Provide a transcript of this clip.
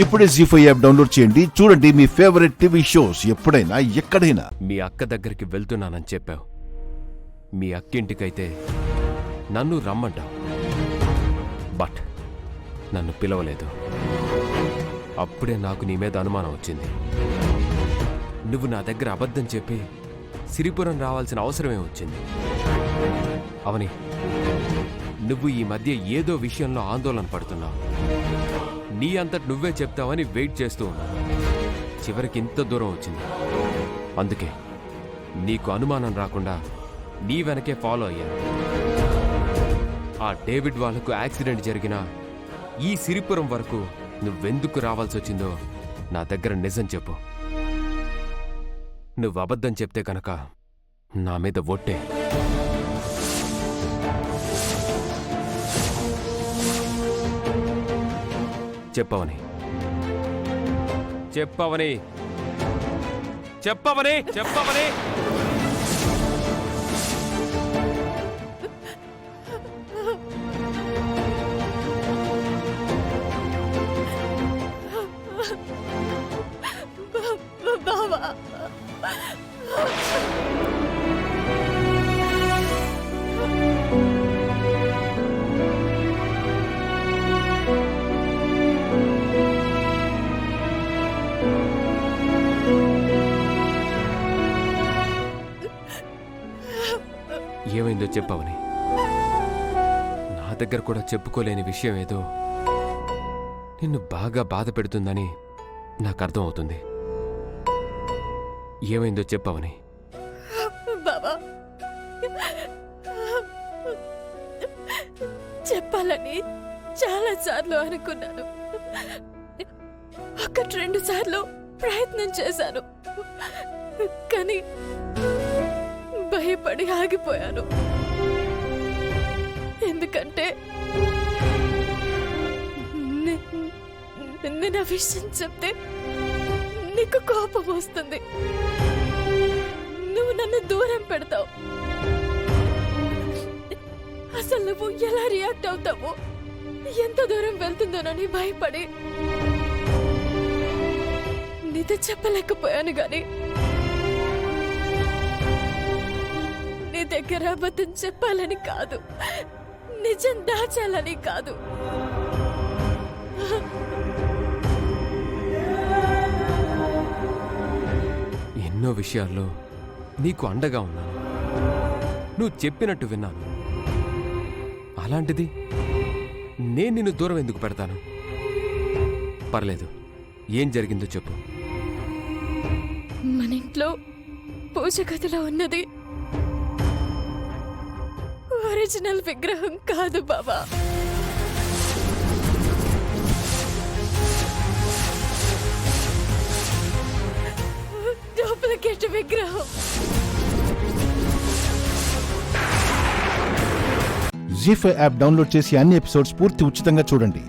ఇప్పుడే జీ5 app download చేయండి. చూడండి మీ ఫేవరెట్ టీవీ షోస్ ఎప్పుడైనా ఎక్కడైనా. మీ అక్క దగ్గరికి వెళ్తున్నానని చెప్పావు. మీ అక్కింటికైతే నన్ను రమ్మంటావు, బట్ నన్ను పిలవలేదు. అప్పుడే నాకు నీ మీద అనుమానం వచ్చింది. నువ్వు నా దగ్గర అబద్ధం చెప్పి సిరిపురం రావాల్సిన అవసరమే వచ్చింది. అవని, నువ్వు ఈ మధ్య ఏదో విషయంలో ఆందోళన పడుతున్నావు. నీ అంతటి నువ్వే చెప్తావని వెయిట్ చేస్తూ ఉన్నావు. చివరికి ఇంత దూరం వచ్చింది. అందుకే నీకు అనుమానం రాకుండా నీ వెనకే ఫాలో అయ్యాను. ఆ డేవిడ్ వాళ్లకు యాక్సిడెంట్ జరిగినా ఈ సిరిపురం వరకు నువ్వెందుకు రావాల్సి వచ్చిందో నా దగ్గర నిజం చెప్పు. నువ్వు అబద్ధం చెప్తే కనుక నా మీద ఒట్టే. చెప్పవని చెప్పవని చెప్పవని చెప్పవని బావా, ఏమైందో చెప్పవని. నా దగ్గర కూడా చెప్పుకోలేని విషయం ఏదో నిన్ను బాగా బాధ పెడుతుందని నాకు అర్థం అవుతుంది. ఏమైందో చెప్పవని. బావా, చెప్పాలని చాలా సార్లు అనుకున్నాను. 1-2 సార్లు ప్రయత్నం చేశాను, కానీ భయపడి ఆగిపోయాను. ఎందుకంటే నేను ఆ విషయం చెప్తే నీకు కోపం వస్తుంది, నువ్వు నన్ను దూరం పెడతావు. అసలు నువ్వు ఎలా రియాక్ట్ అవుతావు, ఎంత దూరం వెళ్తుందోనని భయపడి నీతో చెప్పలేకపోయాను. గాని నీ దగ్గర అబద్ధం చెప్పాలని కాదు, నిజం దాచాలని కాదు. ఎన్నో విషయాల్లో నీకు అండగా ఉన్నాను, నువ్వు చెప్పినట్టు విన్నాను. అలాంటిది నేను నిన్ను దూరం ఎందుకు పెడతాను? పర్లేదు, ఏం జరిగిందో చెప్పు. మన ఇంట్లో పూజ గదిలో ఉన్నది ఒరిజినల్ విగ్రహం కాదు బాబా. డూప్లికేట్ విగ్రహం. జీ5 యాప్ డౌన్లోడ్ చేసి అన్ని ఎపిసోడ్స్ పూర్తి ఉచితంగా చూడండి.